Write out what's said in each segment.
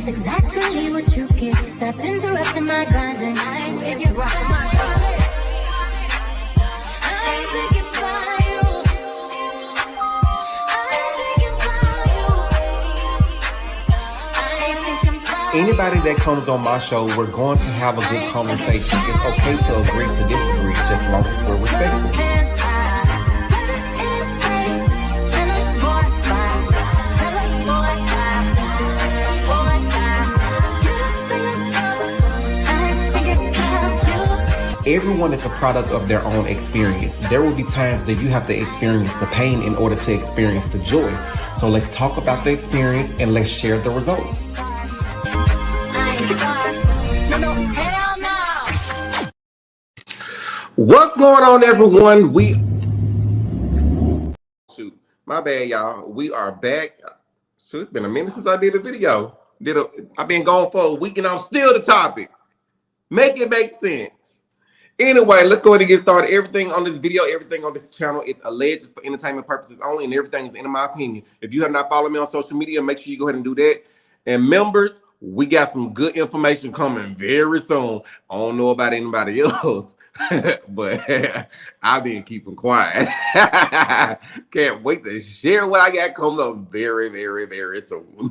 It's exactly what you get. Step interrupting my grinding. I ain't thinking rock my solid. I ain't thinking by you. I ain't thinking by you. I ain't thinking by you. Anybody that comes on my show, we're going to have a good conversation. It's okay to agree to disagree, just as long as we're respectful. Everyone is a product of their own experience. There will be times that you have to experience the pain in order to experience the joy. So let's talk about the experience and let's share the results. What's going on, everyone? Shoot, my bad, y'all. We are back. Shoot, it's been a minute since I did a video. I've been gone for a week and I'm still the topic. Make it make sense. Anyway, let's go ahead and get started. Everything on this video, everything on this channel is alleged for entertainment purposes only, and everything is in my opinion. If you have not followed me on social media, make sure you go ahead and do that. And members, we got some good information coming very soon. I don't know about anybody else, but I've been keeping quiet. Can't wait to share what I got coming up very, very, very soon.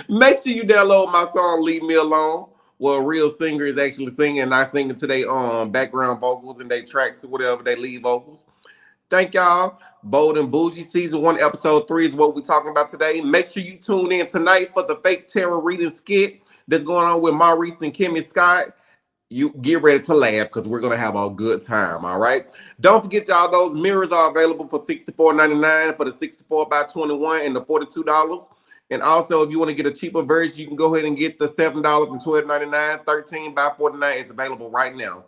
Make sure you download my song, Leave Me Alone. Well, a real singer is actually singing and not singing to their background vocals and their tracks or whatever, they lead vocals. Thank y'all. Bold and Bougie season 1, episode 3 is what we're talking about today. Make sure you tune in tonight for the fake tarot reading skit that's going on with Maurice and Kimmy Scott. You get ready to laugh because we're gonna have a good time. All right. Don't forget, y'all, those mirrors are available for $64.99 for the 64 by 21 and the $42. And also, if you want to get a cheaper version, you can go ahead and get the $7 and $12.99. 13 by 49 is available right now.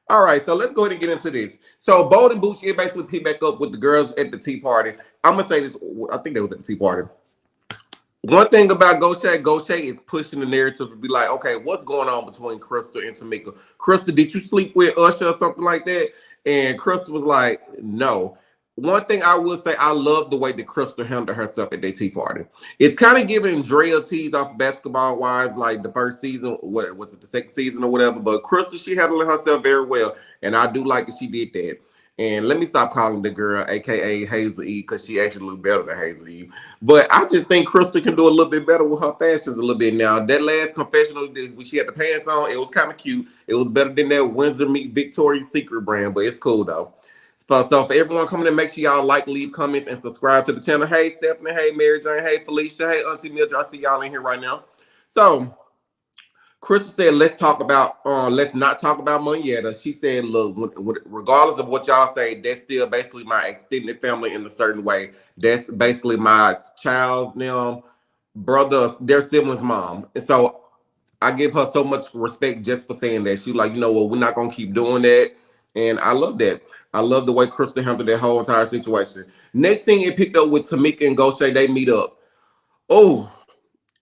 All right, so let's go ahead and get into this. So Bold and Bougie basically picked back up with the girls at the tea party. I'm gonna say this. I think they was at the tea party. One thing about Goshay is pushing the narrative to be like, okay, what's going on between Crystal and Tameka? Crystal, did you sleep with Usher or something like that? And Crystal was like, no. One thing I will say, I love the way that Crystal handled herself at their tea party. It's kind of giving Drea tease off Basketball Wives, like the first season, what was it, the second season or whatever. But Crystal, she handled herself very well, and I do like that she did that. And let me stop calling the girl, aka Hazel Eve, because she actually looked better than Hazel Eve. But I just think Crystal can do a little bit better with her fashions a little bit now. That last confessional, when she had the pants on, it was kind of cute. It was better than that Windsor meet Victoria's Secret brand, but it's cool though. So for everyone coming in, make sure y'all like, leave comments, and subscribe to the channel. Hey, Stephanie. Hey, Mary Jane. Hey, Felicia. Hey, Auntie Mildred. I see y'all in here right now. So, Crystal said, let's not talk about Moneta. She said, look, regardless of what y'all say, that's still basically my extended family in a certain way. That's basically my child's brother, their siblings' mom. And so, I give her so much respect just for saying that. She's like, you know what, we're not going to keep doing that. And I love that. I love the way Crystal handled that whole entire situation. Next thing it picked up with Tameka and Goshay, they meet up. Oh,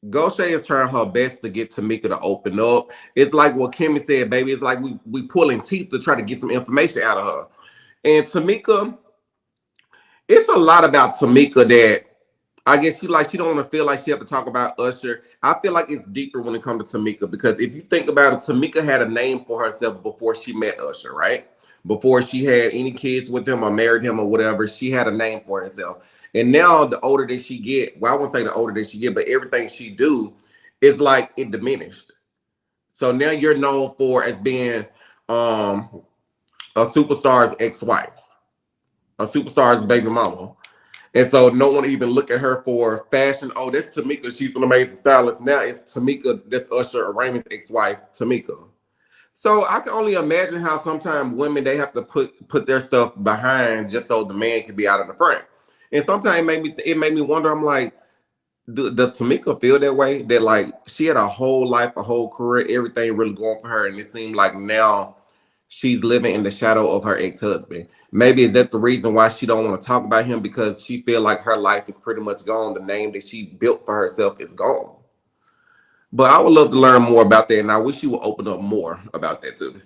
Goshay is trying her best to get Tameka to open up. It's like what Kimmy said, baby. It's like we pulling teeth to try to get some information out of her. And Tameka, it's a lot about Tameka that I guess she don't want to feel like she have to talk about Usher. I feel like it's deeper when it comes to Tameka, because if you think about it, Tameka had a name for herself before she met Usher, right? Before she had any kids with him or married him or whatever, she had a name for herself. And now the older that she get, well, I won't say the older that she get, but everything she do is like it diminished. So now you're known for as being a superstar's ex-wife, a superstar's baby mama. And so no one even look at her for fashion. Oh, that's Tameka. She's an amazing stylist. Now it's Tameka. That's Usher Raymond's ex-wife, Tameka. So I can only imagine how sometimes women, they have to put their stuff behind just so the man can be out in the front. And sometimes it made me wonder, I'm like, does Tameka feel that way? That like she had a whole life, a whole career, everything really going for her. And it seemed like now she's living in the shadow of her ex-husband. Maybe is that the reason why she don't want to talk about him, because she feel like her life is pretty much gone. The name that she built for herself is gone. But I would love to learn more about that, and I wish you would open up more about that too.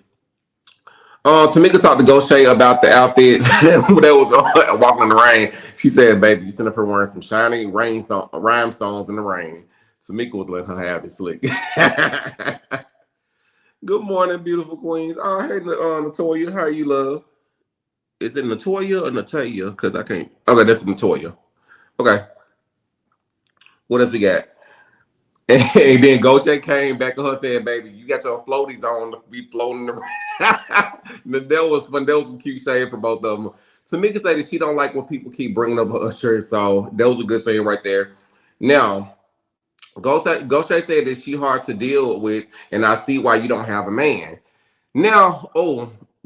Tameka talked to Goshay about the outfit that was walking in the rain. She said, baby, you sent up her wearing some shiny rhinestones in the rain. Tameka was letting her have it slick. Good morning, beautiful queens. Oh, hey, Natoya, how you, love? Is it Natoya or Natalia? Because I can't. Okay, that's Natoya. Okay, what else we got? And then Goshen came back to her and said, baby, you got your floaties on to be floating around. That was fun. That was some cute shade for both of them. Tameka said that she don't like when people keep bringing up her shirt, so that was a good saying right there. Now, Goshen said that she hard to deal with, and I see why you don't have a man. Now,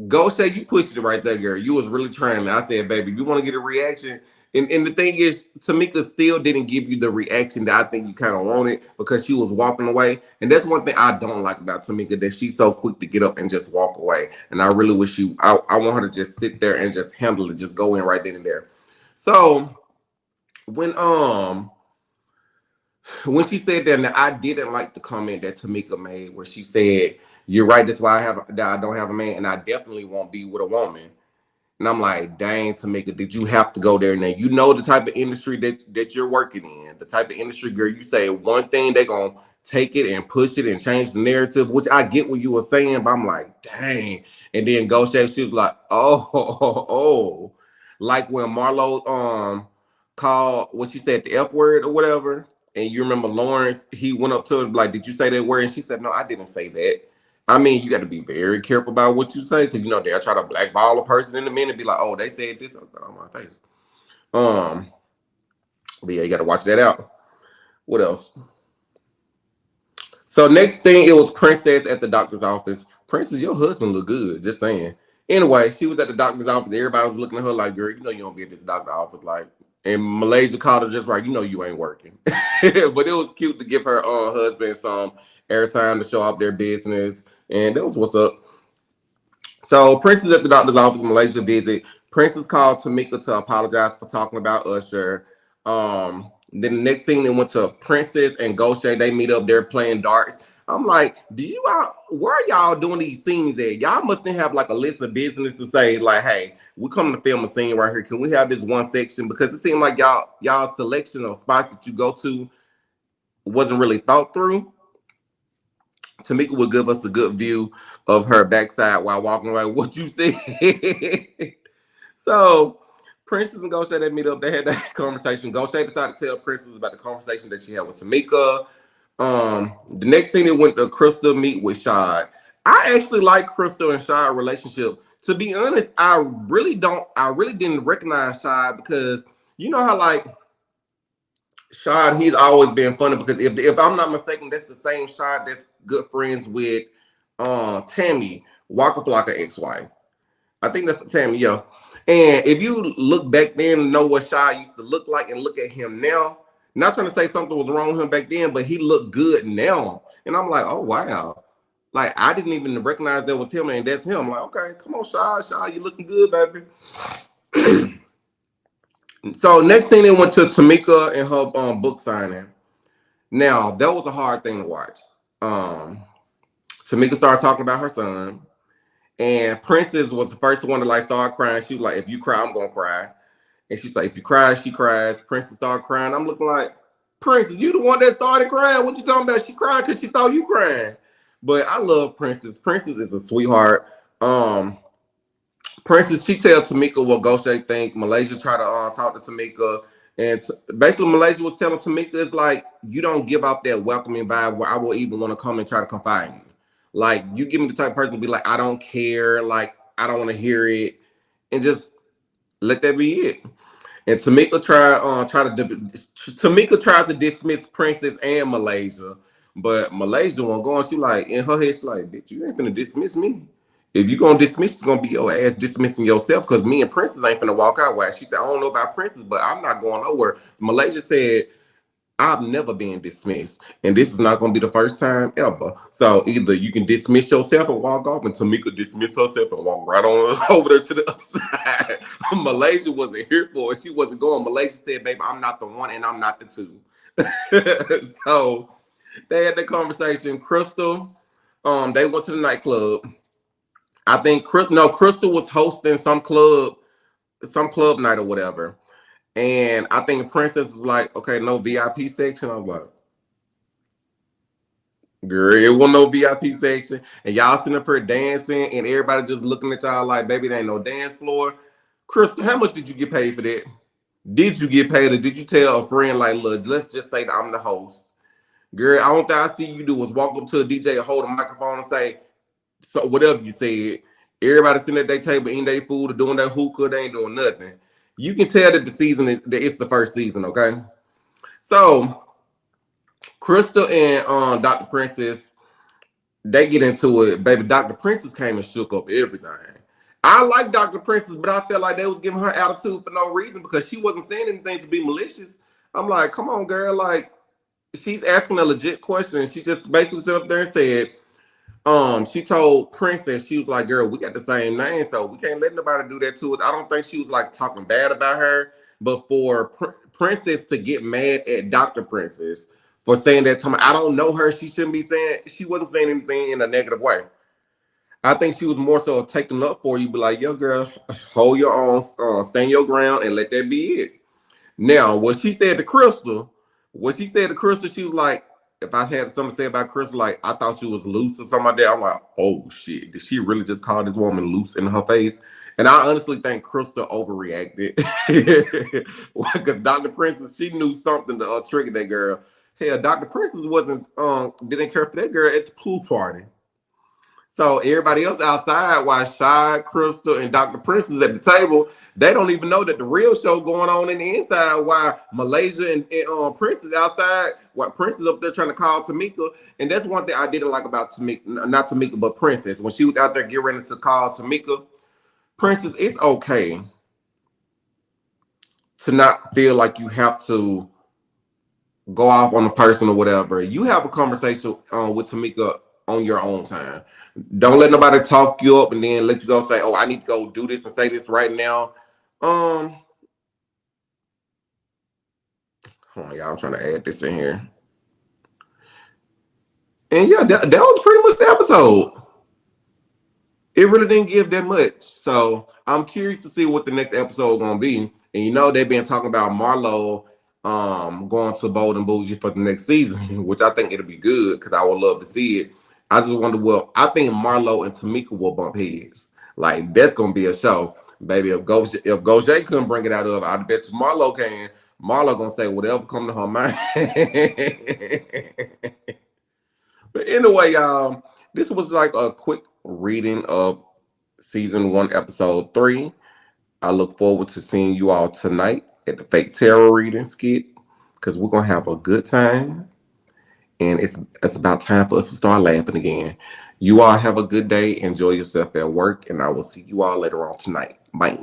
Goshen, you pushed it right there, girl. You was really trying. I said, baby, you want to get a reaction? And the thing is, Tameka still didn't give you the reaction that I think you kind of wanted because she was walking away. And that's one thing I don't like about Tameka, that she's so quick to get up and just walk away. And I really wish I want her to just sit there and just handle it, just go in right then and there. So when she said that, I didn't like the comment that Tameka made where she said, "You're right. That's why I don't have a man, and I definitely won't be with a woman." And I'm like, dang, Tameka, did you have to go there? Now, you know the type of industry that you're working in, the type of industry, girl, you say one thing, they're going to take it and push it and change the narrative, which I get what you were saying, but I'm like, dang. And then Ghost Shape, she was like, oh. Like when Marlo called, what she said, the F word or whatever, and you remember Lawrence, he went up to her, like, did you say that word? And she said, no, I didn't say that. I mean, you got to be very careful about what you say because, they'll try to blackball a person in a minute and be like, oh, they said this. I got on my face. But yeah, you got to watch that out. What else? So next thing, it was Princess at the doctor's office. Princess, your husband look good. Just saying. Anyway, she was at the doctor's office. Everybody was looking at her like, girl, you don't be at this doctor's office. Like, and Malaysia called her just right. You ain't working. But it was cute to give her husband some airtime to show up their business. And that was what's up. So Princess at the doctor's office, Malaysia visit. Princess called Tameka to apologize for talking about Usher. Then the next scene, they went to Princess and Goshen. They meet up there playing darts. I'm like, where are y'all doing these scenes at? Y'all must have like a list of business to say, like, hey, we're coming to film a scene right here. Can we have this one section? Because it seemed like y'all selection of spots that you go to wasn't really thought through. Tameka would give us a good view of her backside while walking away. What you see? So Princess and Goshen, they meet up. They had that conversation. Goshen decided to tell Princess about the conversation that she had with Tameka. The next scene, it went to Crystal meet with Shad. I actually like Crystal and Shad relationship. To be honest, I really didn't recognize Shad because you know how like Shad, he's always been funny because if I'm not mistaken, that's the same Shad that's good friends with Tammy, Waka Flocka ex-wife. I think that's Tammy, yeah. And if you look back then and know what Shad used to look like and look at him now, not trying to say something was wrong with him back then, but he looked good now. And I'm like, oh wow. Like I didn't even recognize that was him and that's him. I'm like, okay, come on, Shad, you looking good, baby. So next thing they went to Tameka and her book signing. Now that was a hard thing to watch. Tameka started talking about her son, and Princess was the first one to like start crying. She was like, "If you cry, I'm gonna cry." And she's like, "If you cry, she cries." Princess started crying. I'm looking like, Princess, you the one that started crying. What you talking about? She cried because she saw you crying. But I love Princess. Princess is a sweetheart. Princess, she tell Tameka what Goshen think. Malaysia try to talk to Tameka. And basically, Malaysia was telling Tameka, it's like, you don't give out that welcoming vibe where I will even want to come and try to confide in you. Like, you give me the type of person to be like, I don't care. Like, I don't want to hear it. And just let that be it. And Tameka tried to dismiss Princess and Malaysia. But Malaysia won't go on. She like, in her head, she like, bitch, you ain't finna dismiss me. If you gonna dismiss, it's gonna be your ass dismissing yourself because me and Princess ain't finna walk out. Why? She said, I don't know about Princess, but I'm not going nowhere. Malaysia said, I've never been dismissed. And this is not gonna be the first time ever. So either you can dismiss yourself and walk off, and Tameka dismiss herself and walk right on over there to the other side. Malaysia wasn't here for it. She wasn't going. Malaysia said, baby, I'm not the one and I'm not the two. So they had that conversation. Crystal, they went to the nightclub. I think Crystal was hosting some club night or whatever. And I think Princess was like, okay, no VIP section. I'm like, Girl, it wasn't no VIP section. And y'all sitting up here dancing and everybody just looking at y'all like, baby, there ain't no dance floor. Crystal, how much did you get paid for that? Did you get paid or did you tell a friend like, look, let's just say that I'm the host? Girl, I don't think I see you do was walk up to a DJ and hold a microphone and say, so whatever you said. Everybody sitting at their table eating their food or doing their hookah, they ain't doing nothing. You can tell that the season is that it's the first season, okay? So Crystal and Dr. Princess, they get into it. Baby, Dr. Princess came and shook up everything. I like Dr. Princess, but I felt like they was giving her attitude for no reason because she wasn't saying anything to be malicious. I'm like, come on, girl. Like, she's asking a legit question. She just basically stood up there and said, she told Princess, she was like, girl, we got the same name, so we can't let nobody do that to us. I don't think she was like talking bad about her, but for Princess to get mad at Dr. Princess for saying that to me, I don't know her. She wasn't saying anything in a negative way. I think she was more so taking up for you, be like, yo, girl, hold your own, stand your ground, and let that be it. Now, what she said to Crystal, she was like, if I had something to say about Crystal, like, I thought she was loose or something like that. I'm like, oh shit, did she really just call this woman loose in her face? And I honestly think Crystal overreacted. Because Dr. Princess, she knew something to trigger that girl. Hell, Dr. Princess didn't care for that girl at the pool party. So everybody else outside, while Shy, Crystal, and Dr. Princess at the table, they don't even know that the real show going on in the inside. While Malaysia and Princess outside, while Princess up there trying to call Tameka, and that's one thing I didn't like about Tameka, not Tameka, but Princess. When she was out there getting ready to call Tameka, Princess, it's okay to not feel like you have to go off on a person or whatever. You have a conversation with Tameka on your own time. Don't let nobody talk you up and then let you go say, oh, I need to go do this and say this right now. Hold on, y'all. I'm trying to add this in here. And yeah, that was pretty much the episode. It really didn't give that much. So I'm curious to see what the next episode gonna be. And you know, they've been talking about Marlo going to Bold and Bougie for the next season, which I think it'll be good because I would love to see it. I just wonder, well, I think Marlo and Tameka will bump heads. Like, that's gonna be a show. Baby, if Gaucher couldn't bring it out of, I bet you Marlo can. Marlo gonna say whatever come to her mind. But anyway, y'all, this was like a quick reading of season 1, episode 3. I look forward to seeing you all tonight at the fake tarot reading skit because we're gonna have a good time. And it's about time for us to start laughing again. You all have a good day. Enjoy yourself at work, and I will see you all later on tonight. Bye.